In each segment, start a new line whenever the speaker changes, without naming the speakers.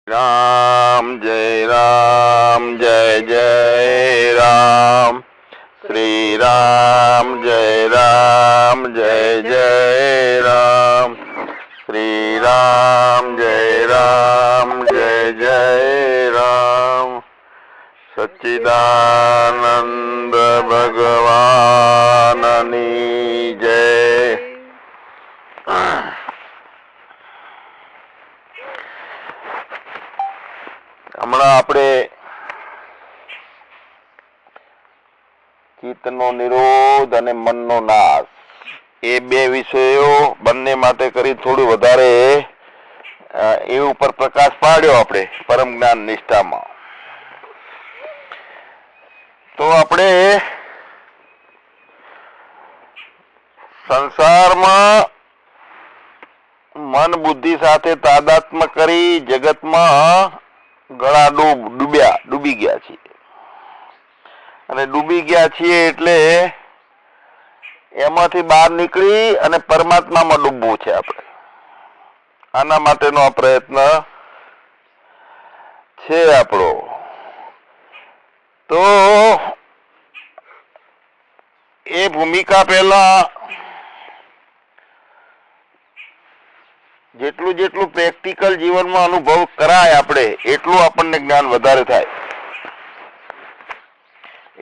राम जय जय राम। श्री राम जय जय राम। श्री राम जय जय राम। सच्चिदानंद भगवाननी जय। હમણાં આપણે ચિત્તનો નિરોધ અને મનનો નાશ એ બે વિષયો બંને માટે કરી થોડું વધારે એ ઉપર પ્રકાશ પાડ્યો આપણે પરમ જ્ઞાન નિષ્ઠામાં. તો આપણે સંસારમાં મન બુદ્ધિ સાથે તાદાત્મ્ય કરી જગતમાં ગળા ડૂબી ગયા છીએ. અને ડૂબી ગયા છીએ એટલે એમાંથી બહાર નીકળી અને પરમાત્મામાં ડૂબવું છે આપણે. આના માટેનો આ પ્રયત્ન છે આપણો. તો એ ભૂમિકા પહેલા જેટલું પ્રેક્ટિકલ જીવનમાં અનુભવ કરાય આપણે એટલું આપણને જ્ઞાન વધારે થાય.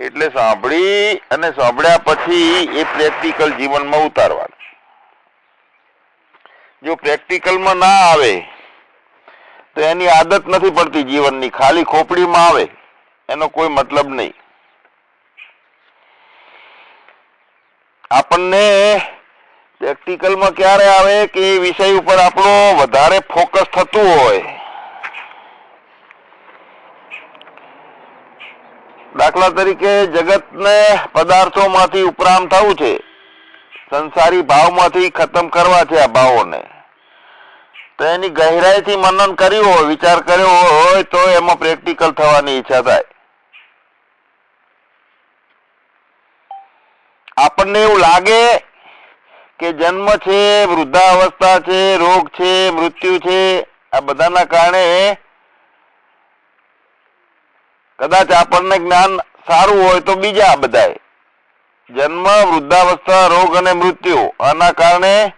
એટલે સાંભળ્યા પછી એ પ્રેક્ટિકલ જીવનમાં ઉતારવાનું. જો પ્રેક્ટિકલમાં ના આવે તો એની આદત નથી પડતી જીવનની, ખાલી ખોપડીમાં આવે એનો કોઈ મતલબ નહીં. આપણને પ્રેક્ટિકલમાં ક્યારે આવે કે એ વિષય ઉપર આપણો વધારે ફોકસ થતું હોય. દાખલા તરીકે જગતને પદાર્થોમાંથી ઉપરામ થવું છે, સંસારી ભાવમાંથી ખતમ કરવા છે આ ભાવોને. તો એની ગહેરાઈથી મનન કર્યું હોય, વિચાર કર્યો હોય તો એમાં પ્રેક્ટિકલ થવાની ઈચ્છા થાય. આપણને એવું લાગે કે જન્મ છે, વૃદ્ધાવસ્થા છે, રોગ છે, મૃત્યુ છે, આ બધાના કારણે કદાચ આપણને જ્ઞાન સારું હોય તો બીજા બધાય જન્મ, વૃદ્ધાવસ્થા, રોગ અને મૃત્યુ આના કારણે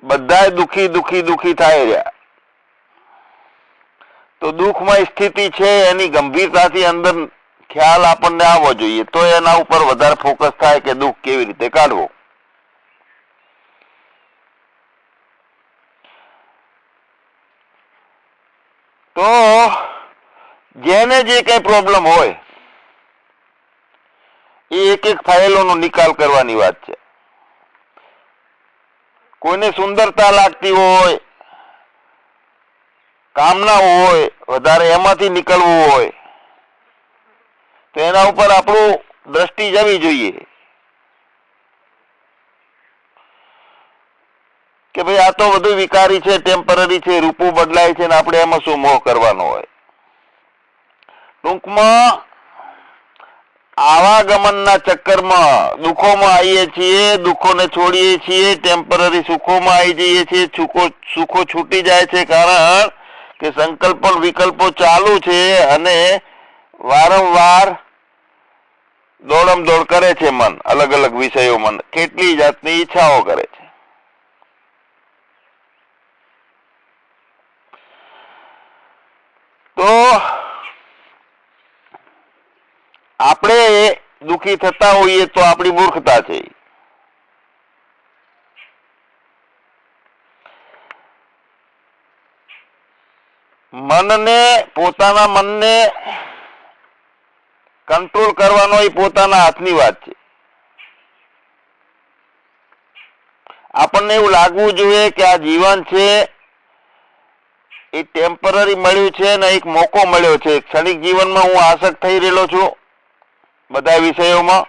બધાય દુઃખી થાય રહ્યા. તો દુઃખમય સ્થિતિ છે એની ગંભીરતાથી અંદર ખ્યાલ આપણને આવવો જોઈએ. તો એના ઉપર વધારે ફોકસ થાય કે દુઃખ કેવી રીતે કાઢવું. તો જેને જે કઈ પ્રોબ્લેમ હોય એ એક ફાઇલોનો નિકાલ કરવાની વાત છે. કોઈને સુંદરતા લાગતી હોય, કામના હોય વધારે, એમાંથી નીકળવું હોય તો એના ઉપર આપણું દ્રષ્ટિ જવી જોઈએ કે ભાઈ આ તો બધું વિકારી છે, ટેમ્પરરી છે, રૂપો બદલાય છે ને આપણે એમાં શું મોહ કરવાનો હોય. ટૂંકમાં આવાગમનના ચક્કરમાં દુઃખોમાં આવીએ છીએ, દુઃખોને છોડીએ છીએ, ટેમ્પરરી સુખોમાં આવી જઈએ છીએ. સુખો છૂટી જાય છે કારણ કે સંકલ્પ વિકલ્પો ચાલુ છે અને વારંવાર દોડમ કરે છે મન. અલગ અલગ વિષયો મન કેટલી જાતની ઈચ્છાઓ કરે છે. તો આપણે દુઃખી થતા હોઈએ તો આપણી મૂર્ખતા છે. પોતાના મનને કંટ્રોલ કરવાનો એ પોતાના હાથની વાત છે. આપણને એવું લાગવું જોઈએ કે આ જીવન છે એ ટેમ્પરરી મળ્યું છે ને એક મોકો મળ્યો છે. ક્ષણિક જીવનમાં હું આસક્ત થઈ રહેલો છું બધા વિષયોમાં.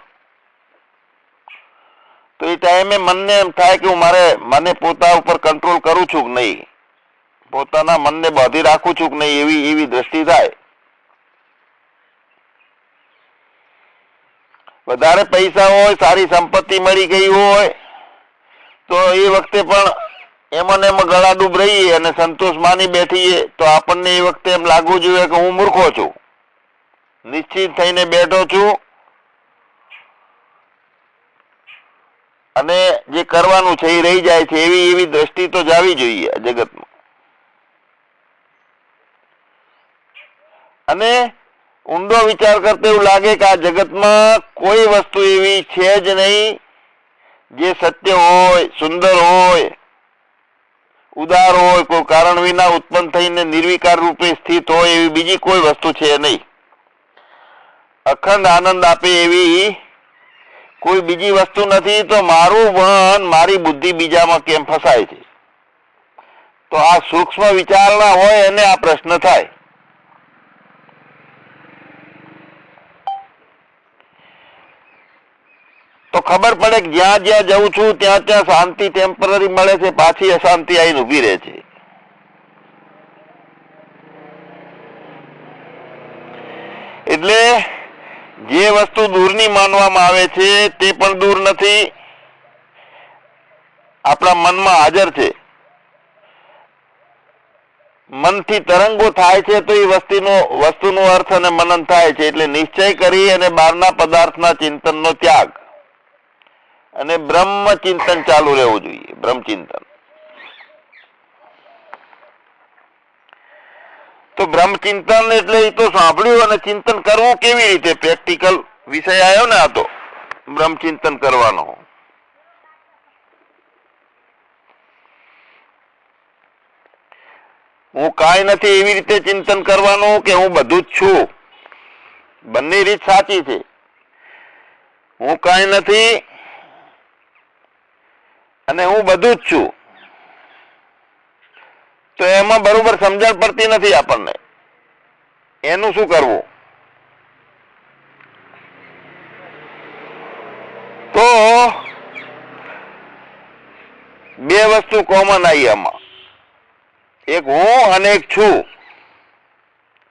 તો એ ટાઈમે મનને એમ થાય કે હું મને પોતા ઉપર કંટ્રોલ કરું છું કે નહીં, પોતાના મનને બાંધી રાખું છું કે નહીં, એવી દ્રષ્ટિ થાય. વધારે પૈસા હોય, સારી સંપત્તિ મળી ગઈ હોય તો એ વખતે પણ એમાં ને એમાં ગળાડૂબ રહીએ અને સંતોષ માની બેઠીએ તો આપણને એ વખતે એમ લાગવું જોઈએ કે હું મૂર્ખો છું, નિશ્ચિત થઈને બેઠો છું અને જે કરવાનું છે એ રહી જાય છે, એવી દ્રષ્ટિ તો જાવી જોઈએ આ જગતમાં. અને ઊંડો વિચાર કરતા એવું લાગે કે આ જગતમાં કોઈ વસ્તુ એવી છે જ નહીં જે સત્ય હોય, સુંદર હોય, ઉદાર હોય, કોઈ કારણ વિના ઉત્પન્ન થઈને નિર્વિકાર રૂપે સ્થિત હોય એવી બીજી કોઈ વસ્તુ છે નહીં. અખંડ આનંદ આપે એવી કોઈ બીજી વસ્તુ નથી. તો મારું મન, મારી બુદ્ધિ બીજામાં કેમ ફસાય છે? તો આ સૂક્ષ્મ વિચારણા હોય અને આ પ્રશ્ન થાય. તો ખબર પડે કે જ્યાં જ્યાં જઉં છું ત્યાં ત્યાં શાંતિ ટેમ્પરરી મળે છે, પાછી અશાંતિ આવીને ઉભી રહે છે. એટલે જે વસ્તુ દૂરની માનવામાં આવે છે તે પણ દૂર નથી, આપણા મનમાં હાજર છે. મનથી તરંગો થાય છે તો એ વસ્તુનો અર્થ અને મનન થાય છે. એટલે નિશ્ચય કરી અને બહારના પદાર્થના ચિંતનનો ત્યાગ અને બ્રહ્મ ચિંતન ચાલુ રહેવું જોઈએ. બ્રહ્મચિંતન. તો બ્રહ્મચિંતન એટલે એ તો સાંભળ્યું અને ચિંતન કરવું કેવી રીતે? પ્રેક્ટિકલ વિષય આવ્યો ને આ તો બ્રહ્મચિંતન કરવાનો. હું કાંઈ નથી એવી રીતે ચિંતન કરવાનું કે હું બધું જ છું. બંને રીત સાચી છે. હું કાંઈ નથી અને હું બધું જ છું. તો એમાં બરોબર સમજણ પડતી નથી આપણને. એનું શું કરવું? તો બે વસ્તુ કોમન આવી આમાં. એક હું અને એક છું.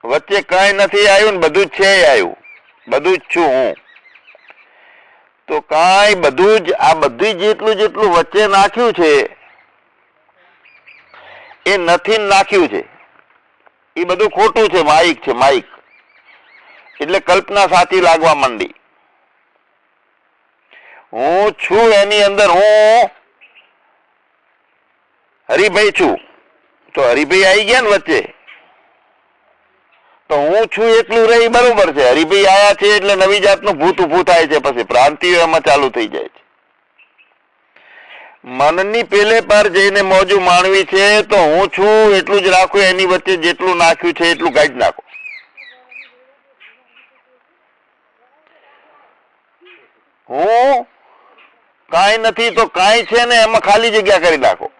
વચ્ચે કાંઈ નથી આવ્યું ને બધું જ છે આવ્યું. બધું જ છું હું. તો કાંઈ બધું જ આ બધું જેટલું વચ્ચે નાખ્યું છે એ નથી નાખ્યું છે. એ બધું ખોટું છે, માઇક છે, માઇક. એટલે કલ્પના સાચી લાગવા માંડી. હું છું એની અંદર હું હરિભાઈ છું. તો હરિભાઈ આવી ગયા ને વચ્ચે. તો હું છું એટલું રહી બરોબર છે. હરિભાઈ આયા છે એટલે નવી જાતનું ભૂત ઉભું થાય છે. પછી ભ્રાંતિઓ એમાં ચાલુ થઈ જાય છે. મનની પેલે પર જઈને મોજું માણવી છે તો હું છું એટલું જ રાખો. એની વચ્ચે જેટલું નાખ્યું છે એટલું કાઢી નાખો. હું કાંઈ નથી તો કાંઈ છે ને એમાં ખાલી જગ્યા કરી નાખો.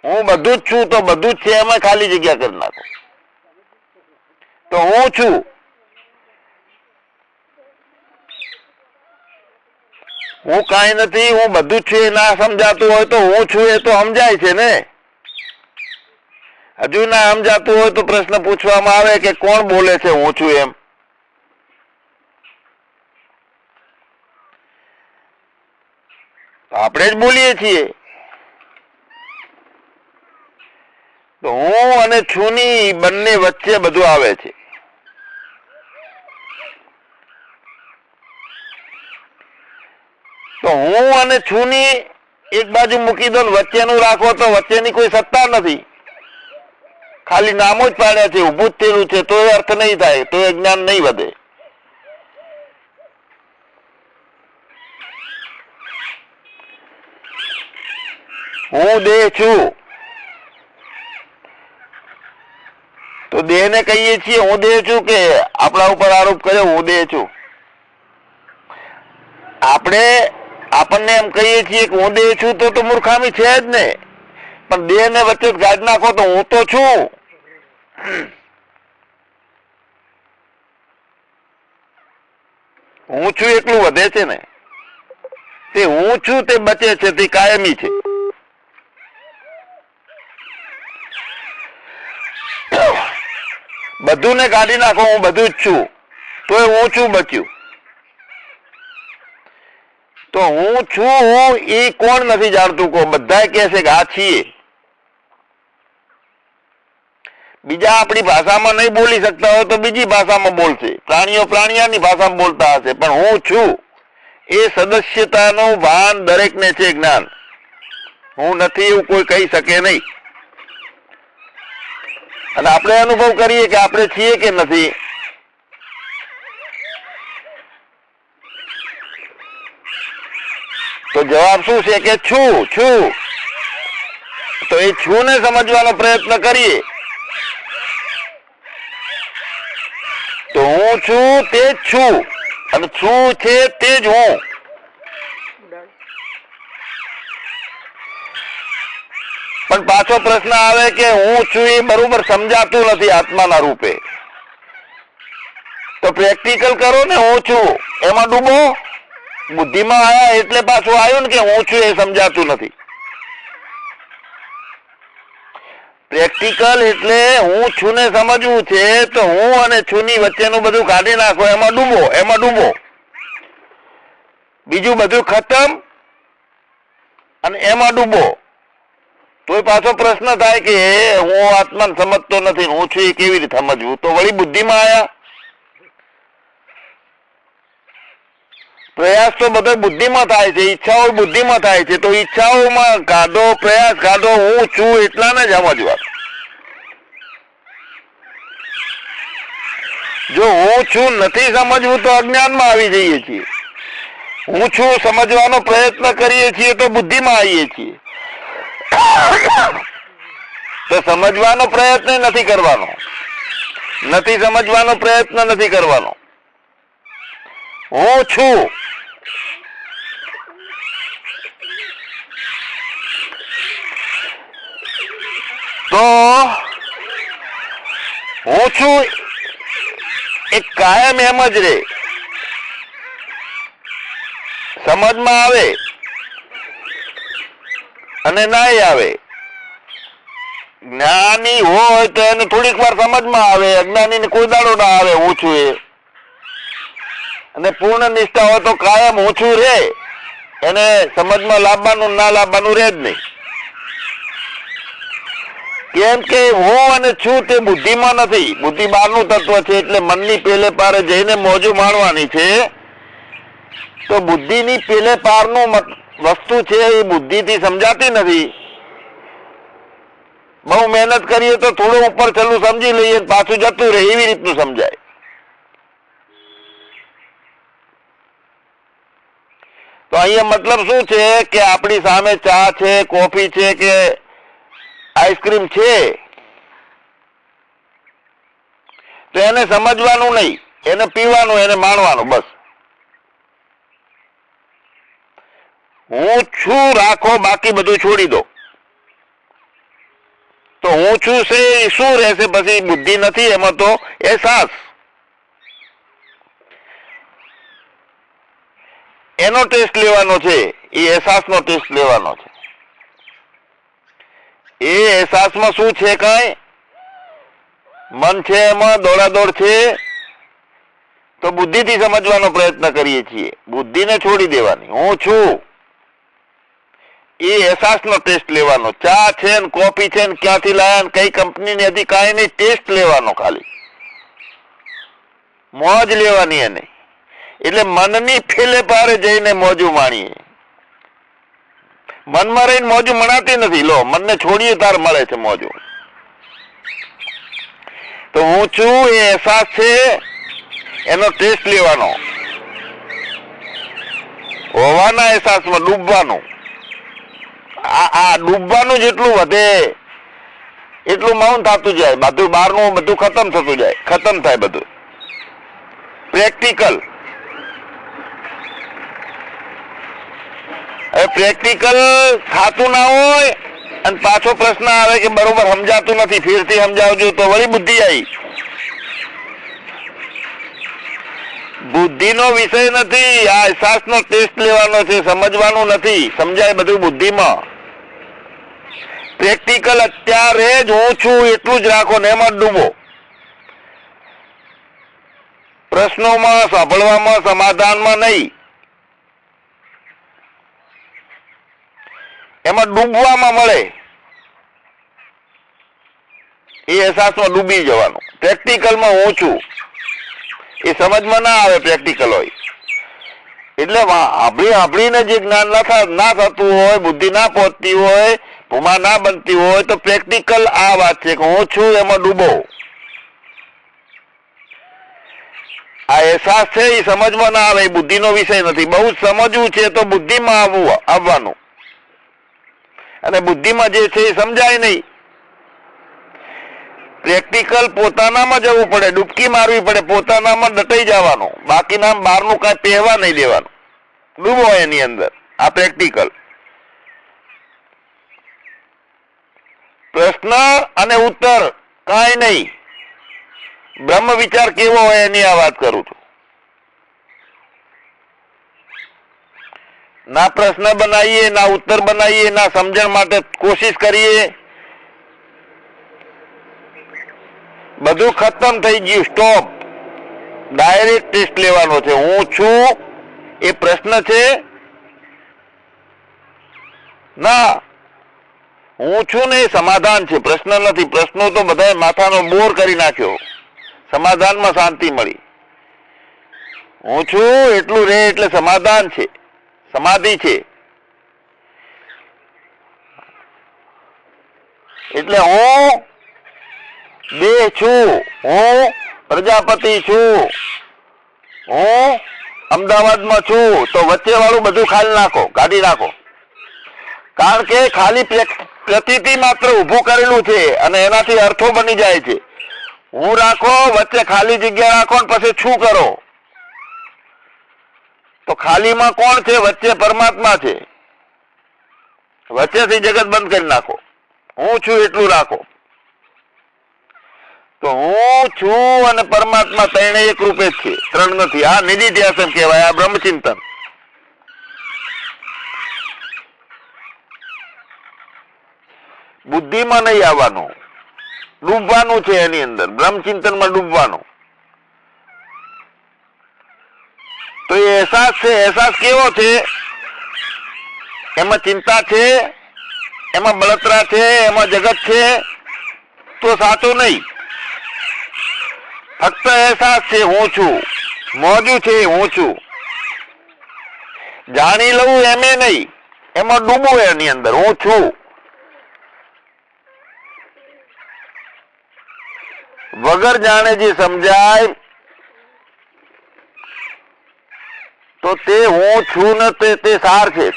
હું બધું જ છું તો બધું જ છે એમાં ખાલી જગ્યા કરી નાખો. તો હું છું. હું કાંઈ નથી, હું બધું જ છું એ ના સમજાતું હોય તો હું છું એ તો સમજાય છે ને. હજુ ના સમજાતું હોય તો પ્રશ્ન પૂછવામાં આવે કે કોણ બોલે છે હું છું એમ? આપણે જ બોલીએ છીએ. તો હું અને છું ની બંને વચ્ચે બધું આવે છે. તો હું અને છું ની એક બાજુ મૂકી દો, વચ્ચેનું રાખો તો વચ્ચેની કોઈ સત્તા નથી. ખાલી નામો જ પાડ્યા છે, ઊભું જ થયેલું છે. તો એ અર્થ નહીં થાય, તો એ જ્ઞાન નહીં વધે. હું દેહ છું. તો દેહને કહીએ છીએ હું દેહ છું કે આપણા ઉપર આરોપ કર્યો હું દેહ છું? આપણને એમ કહીએ છીએ કે હું દેહ છું તો મૂર્ખામી છે જ ને. પણ દેહને વચ્ચે ગાઢ નાખો તો હું તો છું. હું છું એટલું વધે છે ને. તે હું છું તે બચે છે, તે કાયમી છે. બધું ને કાઢી નાખો, હું બધું જ છું, તો હું છું બચ્યું. તો હું છું એ કોણ નથી જાણતું? કો બધા કહે છે કે આ છીએ. બીજા આપણી ભાષામાં નહીં બોલી શકતા હોય તો બીજી ભાષામાં બોલશે, પ્રાણીઓ પ્રાણીઓની ભાષામાં બોલતા હશે, પણ હું છું એ સદસ્યતાનું ભાન દરેકને છે. જ્ઞાન હું નથી એવું કોઈ કહી શકે નહીં. અને આપણે અનુભવ કરીએ કે આપણે છીએ કે નથી. તો જવાબ શું છે કે છું છું. તો એ છું ને સમજવાનો પ્રયત્ન કરીએ તો હું છું તે જ છું અને છું છે તે જ હું. પણ પાછો પ્રશ્ન આવે કે હું છું એ બરોબર સમજાતું નથી આત્માના રૂપે. તો પ્રેક્ટિકલ કરો ને, હું છું એમાં ડૂબો. બુદ્ધિમાં આવ્યા એટલે પાછું આવ્યું ને કે હું છું એ સમજાતું નથી. પ્રેક્ટિકલ એટલે હું છું ને સમજવું છે, તો હું અને છું ની વચ્ચેનું બધું કાઢી નાખો, એમાં ડૂબો, એમાં ડૂબો. બીજું બધું ખતમ અને એમાં ડૂબો. તો પાછો પ્રશ્ન થાય કે હું આત્માને સમજતો નથી, હું છું એ કેવી રીતે સમજવું? તો વળી બુદ્ધિમાં આવ્યા. પ્રયાસ તો બધો બુદ્ધિમાં થાય છે, ઈચ્છાઓ બુદ્ધિમાં થાય છે. તો ઈચ્છાઓમાં કાઢો, પ્રયાસ કાઢો, હું છું એટલાને જ સમજવા. જો હું છું નથી સમજવું તો અજ્ઞાનમાં આવી જઈએ છીએ. હું છું સમજવાનો પ્રયત્ન કરીએ છીએ તો બુદ્ધિમાં આવીએ છીએ. તો સમજવાનો પ્રયત્ન નથી કરવાનો, નથી સમજવાનો પ્રયત્ન નથી કરવાનો. હું છું તો હું છું એ કાયમ એમ જ રે. સમજમાં આવે અને ના આવે. જ્ઞાની હોય તો એને થોડીક વાર સમજમાં આવે, અજ્ઞાની ને કોઈ દાડો ના આવે હું છું એ. અને પૂર્ણ નિષ્ઠા હોય તો કાયમ હું છું રે, એને સમજમાં લાવવાનું ના લાવવાનું રે જ નહીં. કેમ કે હું અને છું તે બુદ્ધિમાં નથી. બુદ્ધિ બહારનું તત્વ છે, એટલે મનની પેલે પારે જઈને મોજું માણવાની છે. તો બુદ્ધિની પેલે પારનું વસ્તુ છે એ બુદ્ધિથી સમજાતી નથી. બહુ મહેનત કરીએ તો થોડું ઉપર છેલ્લું સમજી લઈએ, પાછું જતું રહે, એવી રીતનું સમજાય. તો અહીંયા મતલબ શું છે કે આપણી સામે ચા છે, કોફી છે કે આઈસ્ક્રીમ છે, તો એને સમજવાનું નહીં, એને પીવાનું, એને માણવાનું બસ. હું છું રાખો, બાકી બધું છોડી દો. તો હું છું છે શું રહેશે પછી? બુદ્ધિ નથી, એમાં તો અહેસાસ. એનો ટેસ્ટ લેવાનો છે, એ અહેસાસનો ટેસ્ટ લેવાનો છે. એ અહેસાસમાં શું છે? કઈ મન છે, એમાં દોડાદોડ છે. તો બુદ્ધિથી સમજવાનો પ્રયત્ન કરીએ છીએ, બુદ્ધિને છોડી દેવાની. હું છું એ અહેસાસનો ટેસ્ટ લેવાનો. ચા છે ને કોફી છે ને ક્યાંથી લાયા ને કઈ કંપનીની હતી, કાંઈ નહીં, ટેસ્ટ લેવાનો ખાલી, મોજ લેવાની એને. એટલે મનની ફેલે પારે જઈને મોજું માણીએ. મનમાં રહીને મોજું મનાતી નથી. લો, મનને છોડીએ તાર મળે છે મોજું. તો હું છું એ અહેસાસ છે, એનો ટેસ્ટ લેવાનો, હોવાના અહેસાસમાં ડૂબવાનું. આ ડૂબવાનું જેટલું વધે એટલું મૌન થતું જાય, બધું બહારનું બધું ખતમ થતું જાય, ખતમ થાય બધું. પ્રેક્ટિકલ. હવે પ્રેક્ટિકલ થતું ના હોય અને પાછો પ્રશ્ન આવે કે બરોબર સમજાતું નથી, ફેરથી સમજાવજો, તો વળી બુદ્ધિ આવી. બુદ્ધિનો વિષય નથી, આ અહેસાસનો ટેસ્ટ લેવાનો છે, સમજવાનું નથી. સમજાય બધું બુદ્ધિમાં. પ્રેક્ટિકલ અત્યારે જ હું છું એટલું જ રાખો ને એમાં ડૂબો. પ્રશ્નોમાં, સાંભળવામાં, સમાધાનમાં નહીં, એમાં ડૂબવામાં મળે. એ અહેસાસમાં ડૂબી જવાનું. પ્રેક્ટિકલમાં હું છું એ સમજમાં ના આવે, પ્રેક્ટિકલ હોય એટલે આપણીને જે જ્ઞાન ના થતું હોય, બુદ્ધિ ના પહોંચતી હોય, ભૂમા ના બનતી હોય, તો પ્રેક્ટિકલ આ વાત છે કે હું છું એમાં ડૂબો. આ અહેસાસ છે એ સમજમાં ના આવે, એ બુદ્ધિનો વિષય નથી. બહુ જ સમજવું છે તો બુદ્ધિમાં આવવાનું, અને બુદ્ધિમાં જે છે એ સમજાય નહીં. પ્રેક્ટિકલ પોતાનામાં જવું પડે, ડૂબકી મારવી પડે, પોતાનામાં દટાઈ જવાનું, બાકીના બહારનું કાંઈ પહેવા નહીં દેવાનું, ડૂબો એની અંદર. આ પ્રેક્ટિકલ. પ્રશ્ન અને ઉત્તર કાંઈ નહીં, બ્રહ્મ વિચાર કેવો હોય એની આ વાત કરું છું. ના પ્રશ્ન બનાવીએ, ના ઉત્તર બનાવીએ, ના સમજણ માટે કોશિશ કરીએ, બધું ખતમ થઈ ગયું. સ્ટોપ. ડાયરેક્ટ ટેસ્ટ લેવાનો છે. હું છું એ પ્રશ્ન છે ના, હું છું ને એ સમાધાન છે, પ્રશ્ન નથી. પ્રશ્નો તો બધા માથાનો બોર કરી નાખ્યો, સમાધાનમાં શાંતિ મળી. હું છું એટલું રે એટલે સમાધાન છે, સમાધિ છે. એટલે હું દેહ છું, હું પ્રજાપતિ છું, હું અમદાવાદમાં છું, તો વચ્ચે વાળું બધું ખાલી નાખો, કાઢી નાખો. કારણ કે ખાલી પ્રતીતિ માત્ર ઊભું કરેલું છે અને એનાથી અર્થો બની જાય છે. હું રાખો, વચ્ચે ખાલી જગ્યા રાખો ને પછી છું કરો, તો ખાલીમાં કોણ છે? વચ્ચે પરમાત્મા છે. વચ્ચેથી જગત બંધ કરી નાખો, હું છું એટલું રાખો. તો હું છું અને પરમાત્મા ત્રણે એક રૂપે જ છે, ત્રણ નથી. આ નિધિધ્યાસન કહેવાય, આ બ્રહ્મચિંતન. બુદ્ધિમાં નહીં આવવાનું, ડૂબવાનું છે એની અંદર, બ્રહ્મચિંતનમાં ડૂબવાનું. તો એ અહેસાસ છે. અહેસાસ કેવો છે? એમાં ચિંતા છે, એમાં બળતરા છે, એમાં જગત છે, તો સાચું નહીં. ફક્ત અહેસાસ છે, હું છું, મોજું છે, હું છું. જાણી લઉં એમે નહીં, એમાં ડૂબું એની અંદર, હું છું. વગર જાણે જે સમજાય તો તે હું છું ને તે સાર છે.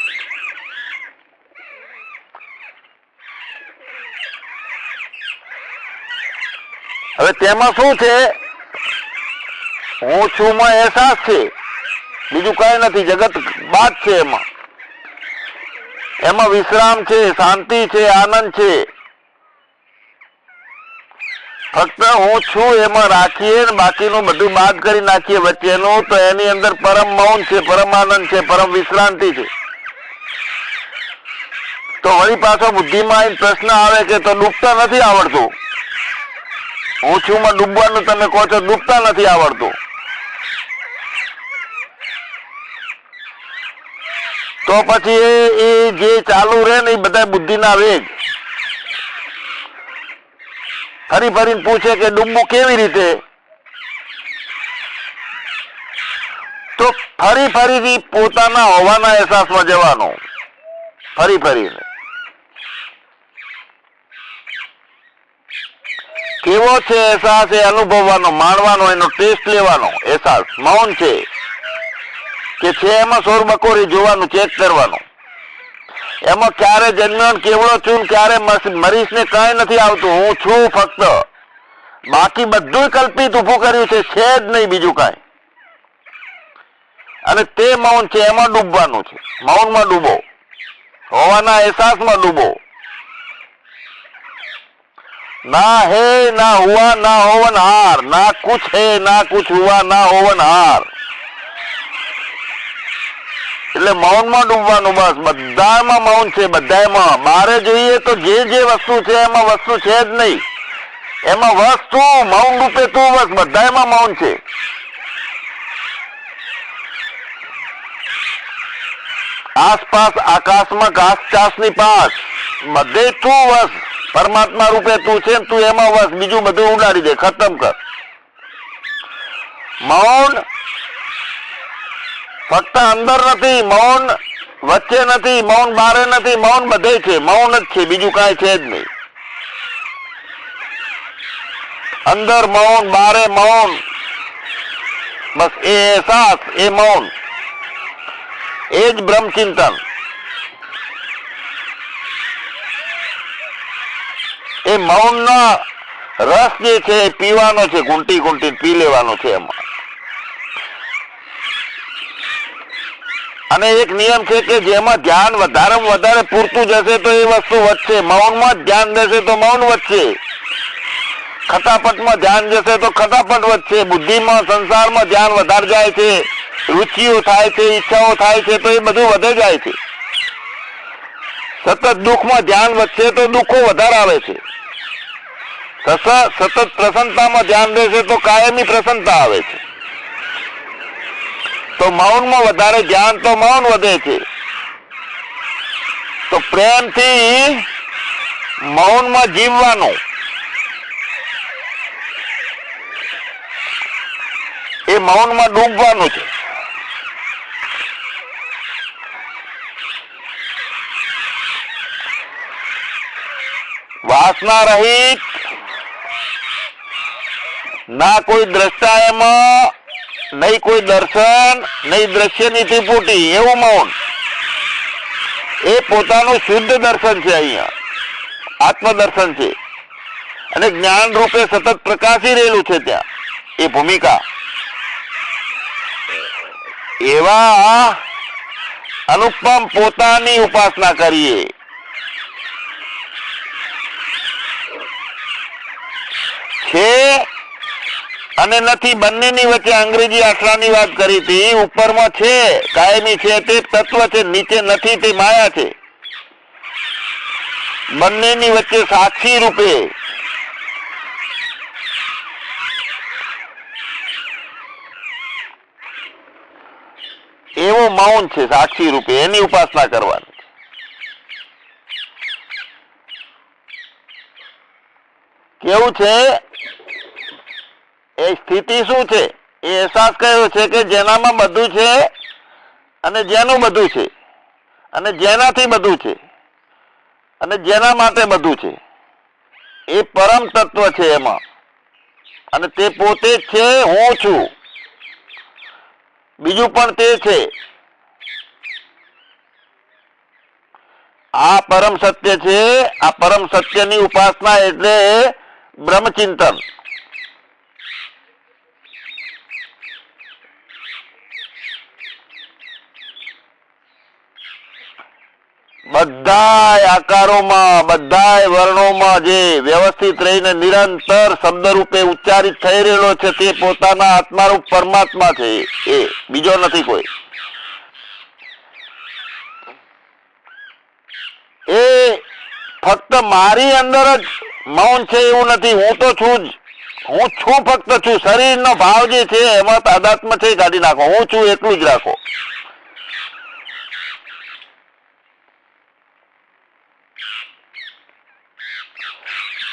હવે તેમાં શું છે? હું છું માં અહેસાસ છે, બીજું કઈ નથી. જગત બાદ છે. એમાં વિશ્રામ છે, શાંતિ છે, આનંદ છે. ફક્ત હું છું એમાં રાખીએ ને બાકીનું બધું બાદ કરી નાખીએ વચ્ચેનું, તો એની અંદર પરમ મૌન છે, પરમ આનંદ છે, પરમ વિશ્રાંતિ છે. તો વળી પાછો બુદ્ધિમાં પ્રશ્ન આવે કે તો ડૂબતા નથી આવડતું. હું છું માં ડૂબવાનું તમે કહો છો, ડૂબતા નથી આવડતું. તો પછી એ જે ચાલુ રહે ને એ બધા બુદ્ધિના વેગ ફરી ફરીને પૂછે કે ડૂબવું કેવી રીતે? તો ફરી ફરીથી પોતાના હોવાના અહેસાસમાં જવાનું, ફરી ફરીને. કેવો છે અહેસાસ? એ અનુભવવાનો, માણવાનો, એનો ટેસ્ટ લેવાનો અહેસાસ. મૌન છે કે છે એમાં સોર બકોરી જોવાનું, ચેક કરવાનું. એમાં ક્યારે જન્મ્યો કેવડો છું, ક્યારે મરીશ ને કઈ નથી આવતું. હું છું ફક્ત, બાકી બધું કલ્પિત ઉભું કર્યું છે જ નહીં બીજું કઈ. અને તે મૌન છે, એમાં ડૂબવાનું છે. મૌનમાં ડૂબો, હોવાના અહેસાસમાં ડૂબો. ना है ना हुआ ना होवन हार, ना कुछ है ना कुछ हुआ ना होवन हार. એટલે મૌનમાં ડૂબવાનું. બસ બધામાં મૌન છે, બધામાં. બારે જોઈએ તો જે વસ્તુ છે એમાં વસ્તુ છે જ નહીં. એમાં વસ્તુ મૌન રૂપે તું બસ બધામાં મૌન છે. આસપાસ આકાશમાં ઘાસ ચાસ ની પાસ બધે તું બસ પરમાત્મા રૂપે તું છે, તું એમાં વસ, બીજું બધું ઉડાડી દે, ખતમ કર. મૌન ફક્ત અંદર નથી, મૌન વચ્ચે નથી, મૌન બારે નથી, મૌન બધે છે. મૌન જ છે, બીજું કાંઈ છે જ નહીં. અંદર મૌન, બારે મૌન, બસ એ અહેસાસ, એ મૌન, એ જ બ્રહ્મચિંતન. એ મૌનનો રસ જે છે એ પીવાનો છે, ઘૂંટી ઘૂંટી પી લેવાનો છે એમાં. અને એક નિયમ છે કે જેમાં ધ્યાન વધારેમાં વધારે પૂરતું જશે તો એ વસ્તુ વધશે. મૌનમાં જ ધ્યાન જશે તો મૌન વધશે. ખટાપટમાં ધ્યાન જશે તો ખટાપટ વધશે. બુદ્ધિમાં, સંસારમાં ધ્યાન વધારે જાય છે, રુચિઓ થાય છે, ઈચ્છાઓ થાય છે, તો એ બધું વધે જાય છે. સતત દુઃખમાં ધ્યાન વધશે તો દુઃખો વધારે આવે છે. સતત પ્રસન્નતામાં ધ્યાન રહેશે તો કાયમી પ્રસન્નતા આવે છે. તો મૌનમાં વધારે ધ્યાન તો મૌન વધે છે. તો પ્રેમથી મૌનમાં જીવવાનું, એ મૌનમાં ડૂબવાનું છે. વાસના રહિત, ના કોઈ દ્રષ્ટા એમાં, નહીં કોઈ દર્શન, નહીં દ્રશ્યની ત્રિપુટી, એવું મૌન. એ પોતાનું શુદ્ધ દર્શન છે. અહીંયા આત્મદર્શન છે અને જ્ઞાન રૂપે સતત પ્રકાશી રહેલું છે ત્યાં એ ભૂમિકા. એવા અનુપમ પોતાની ઉપાસના કરીએ. છે અને નથી, બંનેની વચ્ચે અંગ્રેજી આખલાની વાત કરી હતી. ઉપરમાં છે, કાયમી છે, તે તત્વ છે, નીચે નથી, તે માયા છે. બંનેની વચ્ચે સાક્ષી રૂપે એવો મૌન છે, સાક્ષી રૂપે, એની ઉપાસના કરવાની. કેવું છે એ સ્થિતિ? શું છે એ અહેસાસ કયો છે કે જેનામાં બધું છે અને જેનું બધું છે અને જેનાથી બધું છે અને જેના માટે બધું છે, એ પરમ તત્વ છે એમાં. અને તે પોતે જ છે, હું છું, બીજું પણ તે છે. આ પરમ સત્ય છે. આ પરમ સત્યની ઉપાસના એટલે બ્રહ્મચિંતન. બધાય આકારોમાં, બધાય વર્ણોમાં જે વ્યવસ્થિત રહીને નિરંતર શબ્દ રૂપે ઉચ્ચારિત થઈ રહેલો છે તે પોતાના આત્મારૂપ પરમાત્મા છે. એ બીજો નથી કોઈ. એ ફક્ત મારી અંદર જ મૌન છે એવું નથી. હું તો છું જ, હું છું, ફક્ત છું. શરીરનો ભાવ જે છે એમાં તાદાત્મ છે, કાઢી નાખો. હું છું એટલું જ રાખો.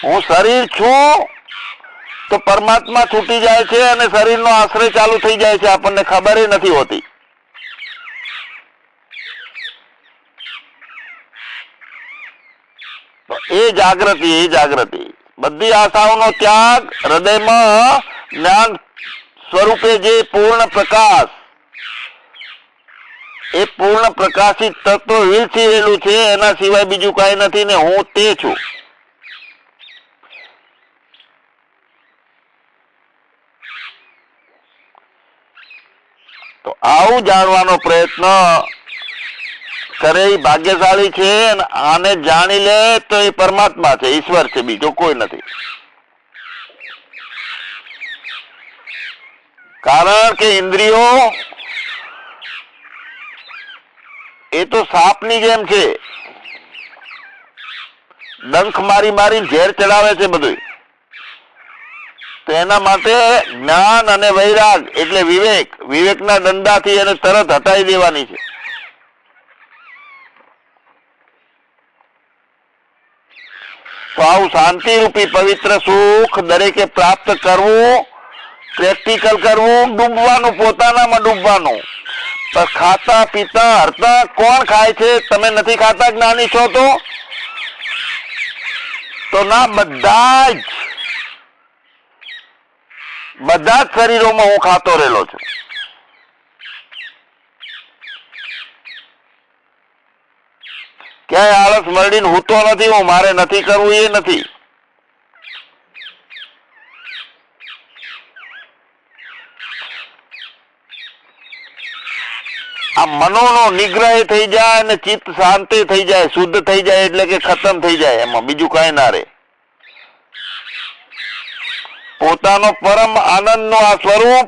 હું શરીર છું તો પરમાત્મા છૂટી જાય છે અને શરીરનો આશ્રય ચાલુ થઈ જાય છે, આપણને ખબર નથી હોતી. એ જાગૃતિ, એ જાગૃતિ, બધી આશાઓનો ત્યાગ, હૃદયમાં જ્ઞાન સ્વરૂપે જે પૂર્ણ પ્રકાશ, એ પૂર્ણ પ્રકાશિત તત્વ વીરથી રહેલું છે. એના સિવાય બીજું કઈ નથી ને હું તે છું. તો આવું જાણવાનો પ્રયત્ન કરે એ ભાગ્યશાળી છે. આને જાણી લે તો એ પરમાત્મા છે, ઈશ્વર છે, બીજો કોઈ નથી. કારણ કે ઇન્દ્રિયો એ તો સાપની જેમ છે, ડંખ મારી મારી ઝેર ચડાવે છે બધું. તો એના માટે જ્ઞાન અને વૈરાગ એટલે વિવેક, વિવેકના દંડાથી એને તરત હટાવી દેવાની છે. તો આવું શાંતિરૂપી પવિત્ર સુખ દરેકે પ્રાપ્ત કરવું, પ્રેક્ટિકલ કરવું, ડૂબવાનું, પોતાનામાં ડૂબવાનું. પણ ખાતા પીતા હરતા કોણ ખાય છે? તમે નથી ખાતા, જ્ઞાની છો તો ના, બધા જ શરીરોમાં હું ખાતો રહેલો છું. ક્યાંય આળસ મરડીને હૂતો નથી હું, મારે નથી કરવું એ નથી. આ મનોનો નિગ્રહ થઈ જાય અને ચિત્ત શાંતિ થઈ જાય, શુદ્ધ થઈ જાય, એટલે કે ખતમ થઈ જાય, એમાં બીજું કઈ ના રહે. પોતાનો પરમ આનંદનો આ સ્વરૂપ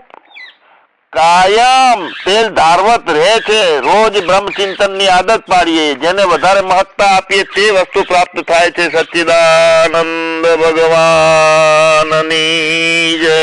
કાયમ તેલ ધારવત રહે છે. રોજ બ્રહ્મચિંતન ની આદત પાડીએ, જેને વધારે મહત્તા આપીએ તે વસ્તુ પ્રાપ્ત થાય છે. સચ્ચિદાનંદ ભગવાનની જય.